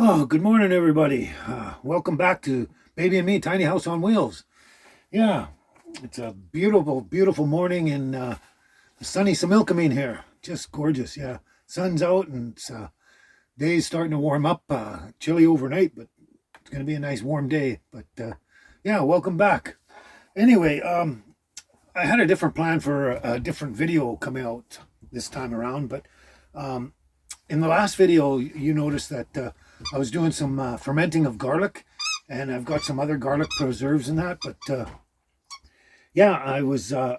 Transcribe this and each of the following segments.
Oh, good morning, everybody. Welcome back to Baby and Me, Tiny House on Wheels. Yeah, it's a beautiful, beautiful morning in sunny Similkameen here. Just gorgeous. Yeah, sun's out and day's starting to warm up. Chilly overnight, but it's going to be a nice warm day. But yeah, welcome back. Anyway, I had a different plan for a different video coming out this time around, but um, in the last video, you noticed that I was doing some fermenting of garlic, and I've got some other garlic preserves in that. But yeah,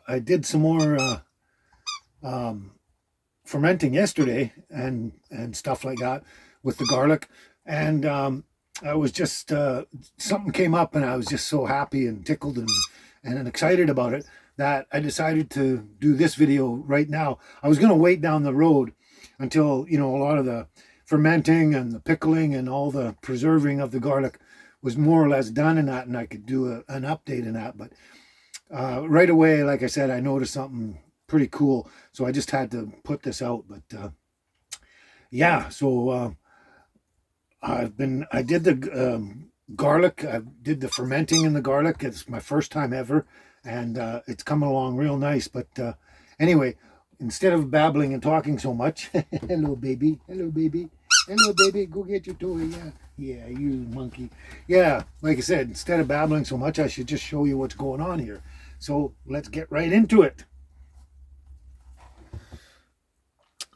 I did some more um, fermenting yesterday and stuff like that with the garlic, and I was just something came up, and I was just so happy and tickled and excited about it that I decided to do this video right now. I was going to wait down the road until a lot of the fermenting and the pickling and all the preserving of the garlic was more or less done in that, and I could do an update in that. But right away, like I said, I noticed something pretty cool, so I just had to put this out. But yeah, so I did the garlic. I did the fermenting in the garlic. It's my first time ever, and it's coming along real nice. But anyway, instead of babbling and talking so much, hello baby, hello baby, hello baby, go get your toy. Yeah, you monkey. Yeah, like I said, instead of babbling so much, I should just show you what's going on here. So let's get right into it.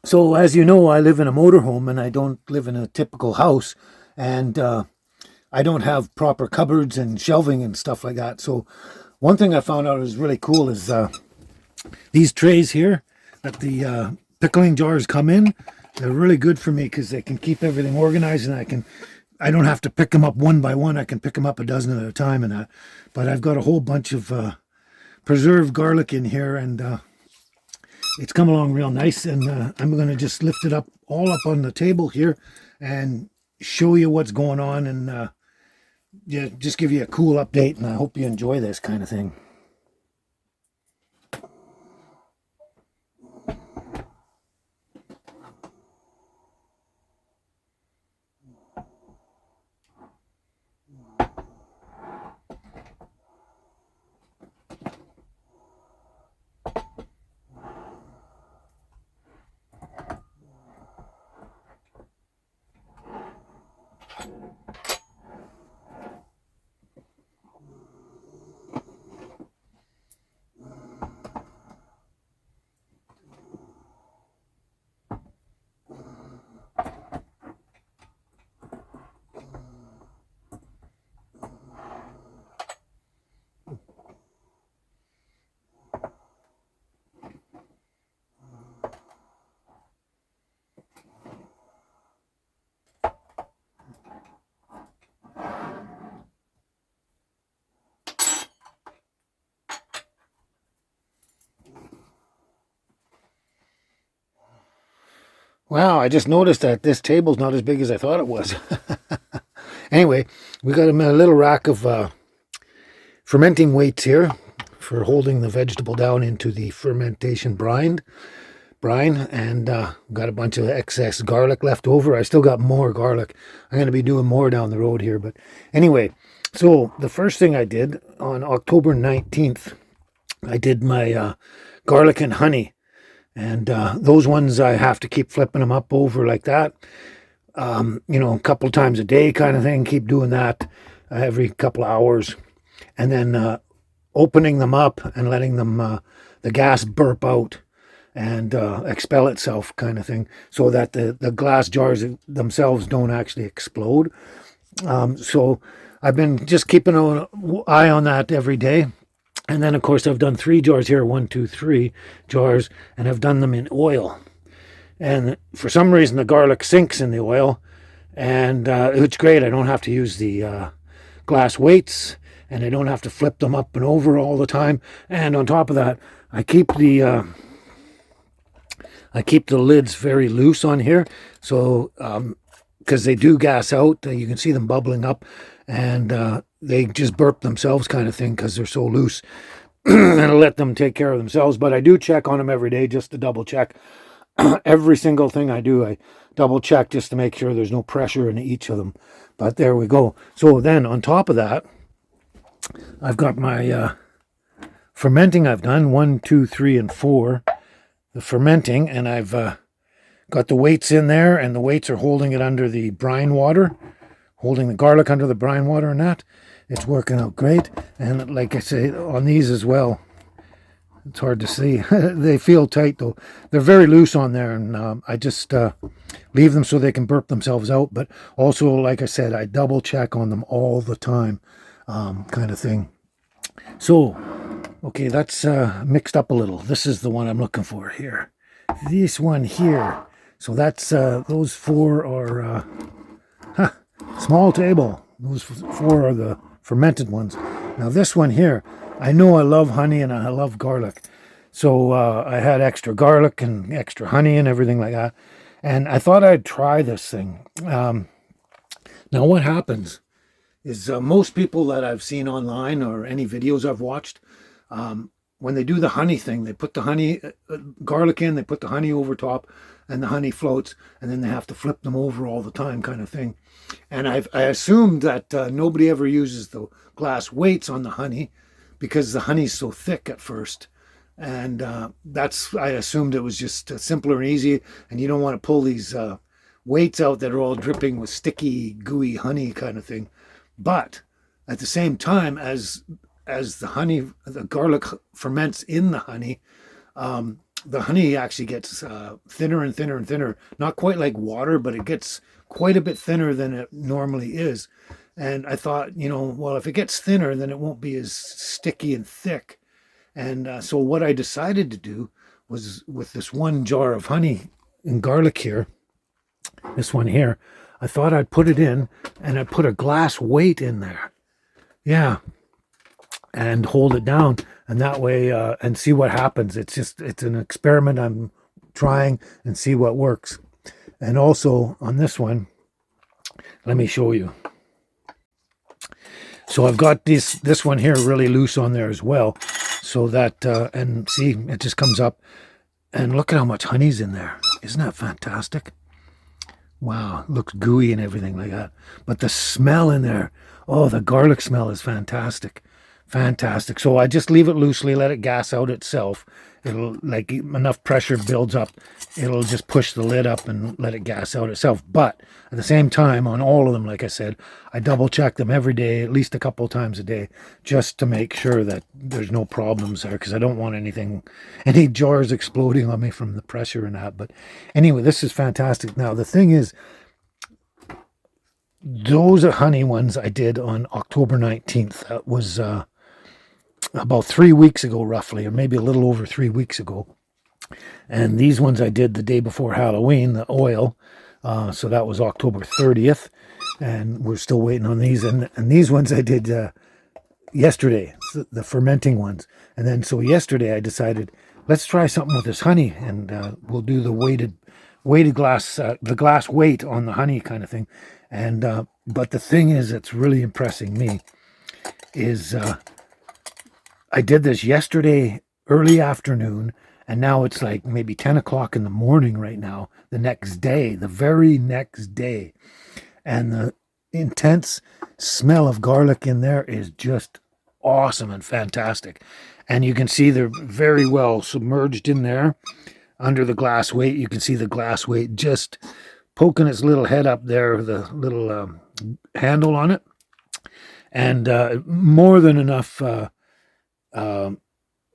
So as you know, I live in a motorhome, and I don't live in a typical house, and I don't have proper cupboards and shelving and stuff like that. So one thing I found out is really cool is these trays here that the pickling jars come in. They're really good for me because they can keep everything organized, and I don't have to pick them up one by one. I can pick them up a dozen at a time and that. But I've got a whole bunch of preserved garlic in here, and it's come along real nice. And I'm going to just lift it up all up on the table here and show you what's going on, and yeah, just give you a cool update. And I hope you enjoy this kind of thing. Wow, I just noticed that this table's not as big as I thought it was. Anyway, we got a little rack of fermenting weights here for holding the vegetable down into the fermentation brine, and got a bunch of excess garlic left over. I still got more garlic. I'm going to be doing more down the road here. But anyway, so the first thing I did on October 19th, I did my garlic and honey. And those ones I have to keep flipping them up over like that, a couple of times a day kind of thing. Keep doing that every couple of hours. And then opening them up and letting them, the gas burp out and expel itself kind of thing, so that the glass jars themselves don't actually explode. So I've been just keeping an eye on that every day. And then, of course, I've done 3 jars here, 1, 2, 3 jars, and I've done them in oil. And for some reason, the garlic sinks in the oil, and it's great. I don't have to use the glass weights, and I don't have to flip them up and over all the time. And on top of that, I keep the lids very loose on here, so because they do gas out. You can see them bubbling up, and they just burp themselves kind of thing because they're so loose. And I'll let them take care of themselves. But I do check on them every day just to double check. Every single thing I do, I double check just to make sure there's no pressure in each of them. But there we go. So then on top of that, I've got my fermenting I've done, 1, 2, 3, and 4. The fermenting, and I've got the weights in there, and the weights are holding it under the brine water, holding the garlic under the brine water and that. It's working out great. And like I say, on these as well, it's hard to see. They feel tight though. They're very loose on there, and I just leave them so they can burp themselves out. But also, like I said, I double check on them all the time, kind of thing. So, okay, that's mixed up a little. This is the one I'm looking for here. This one here. So that's, those 4 are, small table. Those 4 are the fermented ones. Now this one here, I know I love honey and I love garlic. So I had extra garlic and extra honey and everything like that. And I thought I'd try this thing. Now what happens is most people that I've seen online or any videos I've watched, when they do the honey thing, they put the honey, garlic in, they put the honey over top, and the honey floats, and then they have to flip them over all the time kind of thing. And I assumed that nobody ever uses the glass weights on the honey because the honey's so thick at first. And I assumed it was just simpler and easy, and you don't want to pull these weights out that are all dripping with sticky, gooey honey kind of thing. But at the same time, as the garlic ferments in the honey actually gets thinner and thinner and thinner. Not quite like water, but it gets quite a bit thinner than it normally is. And I thought, well, if it gets thinner, then it won't be as sticky and thick. And so what I decided to do was, with this 1 jar of honey and garlic here, this one here, I thought I'd put it in, and I'd put a glass weight in there. Yeah. And hold it down, and that way, and see what happens. It's an experiment I'm trying, and see what works. And also on this one, let me show you. So I've got this one here really loose on there as well, so that and see, it just comes up, and look at how much honey's in there. Isn't that fantastic? Wow, it looks gooey and everything like that. But the smell in there, oh, the garlic smell is fantastic. Fantastic. So I just leave it loosely, let it gas out itself. It'll, like, enough pressure builds up, it'll just push the lid up and let it gas out itself. But at the same time, on all of them, like I said, I double check them every day, at least a couple of times a day, just to make sure that there's no problems there, because I don't want any jars exploding on me from the pressure and that. But anyway, this is fantastic. Now the thing is, those are honey ones I did on October 19th. That was about 3 weeks ago, roughly, or maybe a little over 3 weeks ago. And these ones I did the day before Halloween, the oil. So that was October 30th. And we're still waiting on these. And these ones I did yesterday, the fermenting ones. And then so yesterday I decided, let's try something with this honey. And we'll do the weighted glass, the glass weight on the honey kind of thing. And but the thing is, that's really impressing me is I did this yesterday early afternoon, and now it's like maybe 10 o'clock in the morning right now, the next day, the very next day. And the intense smell of garlic in there is just awesome and fantastic. And you can see they're very well submerged in there under the glass weight. You can see the glass weight just poking its little head up there, the little handle on it. And more than enough,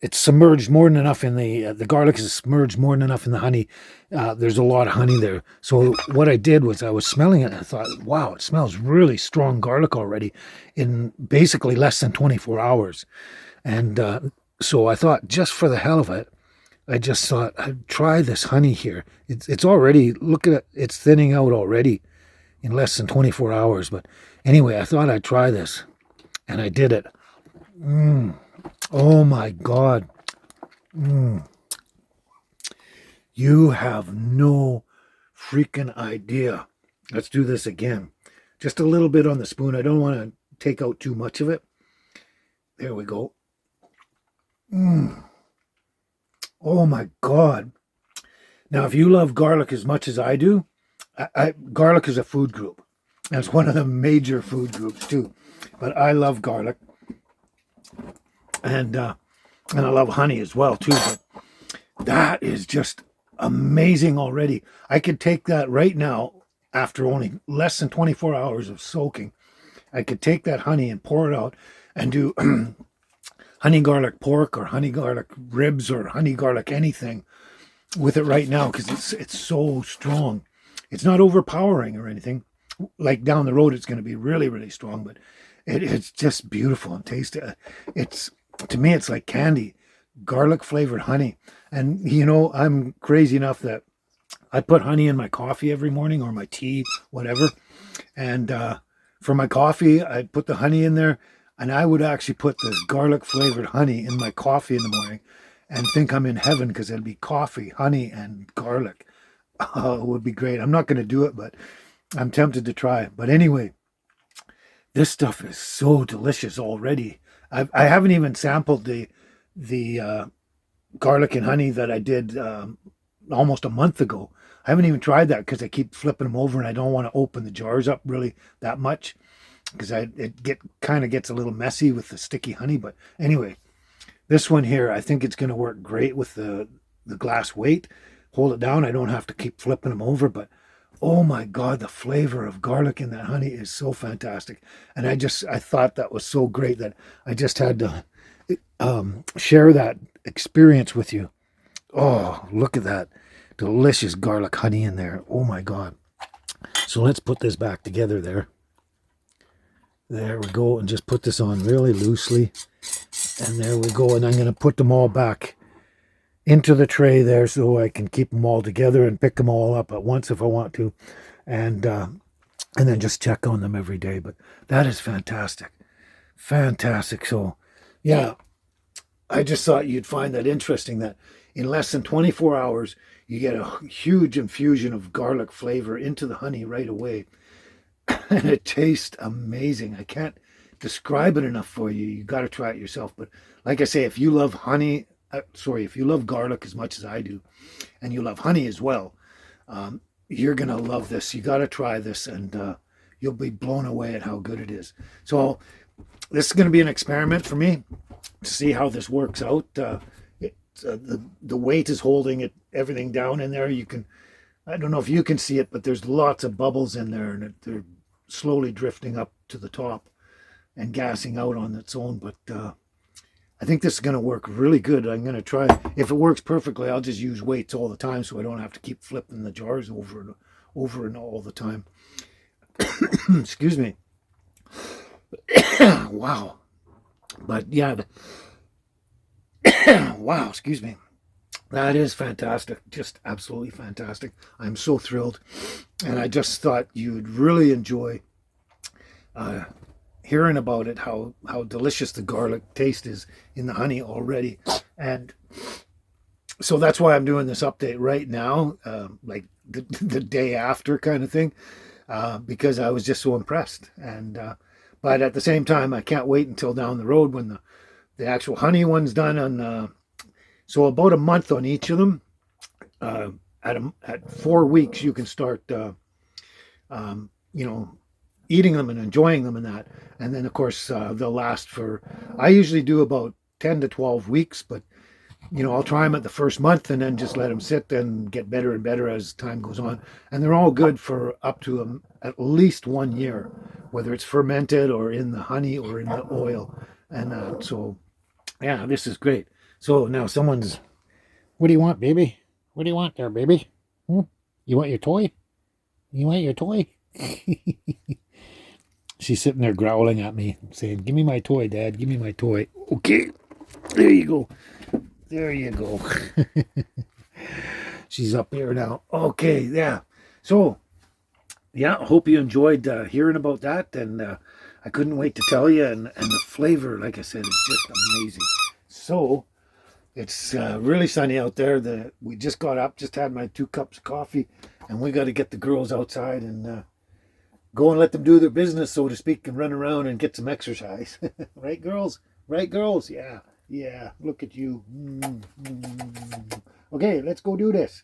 it's submerged more than enough in the garlic is submerged more than enough in the honey. There's a lot of honey there. So what I did was I was smelling it, and I thought, wow, it smells really strong garlic already in basically less than 24 hours. And so I thought, just for the hell of it, I just thought I'd try this honey here. It's already, look at it, it's thinning out already in less than 24 hours. But anyway, I thought I'd try this, and I did it. Oh my God. You have no freaking idea Let's do this again. Just a little bit on the spoon. I don't want to take out too much of it. There we go. Oh my God. Now, if you love garlic as much as I do, garlic is a food group. It's one of the major food groups too. But I love garlic, and I love honey as well too. But that is just amazing already. I could take that right now after only less than 24 hours of soaking. I could take that honey and pour it out and do honey garlic pork or honey garlic ribs or honey garlic anything with it right now, because it's so strong. It's not overpowering or anything. Like down the road, it's going to be really, really strong, but it's just beautiful and tasty. It's, to me, it's like candy, garlic flavored honey. And I'm crazy enough that I put honey in my coffee every morning, or my tea, whatever. And for my coffee, I put the honey in there, and I would actually put this garlic flavored honey in my coffee in the morning and think I'm in heaven, because it'd be coffee, honey, and garlic. Oh, it would be great. I'm not going to do it, but I'm tempted to try. But anyway, this stuff is so delicious already. I haven't even sampled the garlic and honey that I did almost a month ago. I haven't even tried that because I keep flipping them over, and I don't want to open the jars up really that much, because it kind of gets a little messy with the sticky honey. But anyway, this one here, I think it's going to work great with the glass weight. Hold it down. I don't have to keep flipping them over, but oh my God, the flavor of garlic in that honey is so fantastic. And I thought that was so great that I just had to share that experience with you. Oh, look at that delicious garlic honey in there. Oh my God. So let's put this back together there. There we go. And just put this on really loosely. And there we go. And I'm going to put them all back into the tray there, so I can keep them all together and pick them all up at once if I want to. And then just check on them every day. But that is fantastic. Fantastic. So, yeah, I just thought you'd find that interesting, that in less than 24 hours, you get a huge infusion of garlic flavor into the honey right away. And it tastes amazing. I can't describe it enough for you. You got to try it yourself. But like I say, if you love if you love garlic as much as I do, and you love honey as well, you're going to love this. You got to try this, and you'll be blown away at how good it is. So this is going to be an experiment for me to see how this works out. The weight is holding everything down in there. I don't know if you can see it, but there's lots of bubbles in there, and they're slowly drifting up to the top and gassing out on its own. But I think this is going to work really good. I'm going to try. If it works perfectly, I'll just use weights all the time, so I don't have to keep flipping the jars over and all the time. Excuse me. Wow. But yeah. Wow, excuse me. That is fantastic. Just absolutely fantastic. I'm so thrilled. And I just thought you'd really enjoy hearing about it, how delicious the garlic taste is in the honey already. And so that's why I'm doing this update right now, like the day after kind of thing, because I was just so impressed. And but at the same time, I can't wait until down the road when the actual honey one's done. And so about a month on each of them. At 4 weeks, you can start, eating them and enjoying them and that. And then, of course, they'll last for, I usually do about 10 to 12 weeks, but, I'll try them at the first month and then just let them sit and get better and better as time goes on. And they're all good for up to at least 1 year, whether it's fermented or in the honey or in the oil. And so, yeah, this is great. So now what do you want, baby? What do you want there, baby? You want your toy? You want your toy? She's sitting there growling at me, saying, "Give me my toy, Dad. Give me my toy." Okay. There you go. There you go. She's up here now. Okay, yeah. So, yeah, hope you enjoyed hearing about that. And I couldn't wait to tell you. And the flavor, like I said, is just amazing. So, it's really sunny out there. We just got up, just had my 2 cups of coffee, and we got to get the girls outside and go and let them do their business, so to speak, and run around and get some exercise. Right, girls? Right, girls? Yeah. Yeah. Look at you. Okay, let's go do this.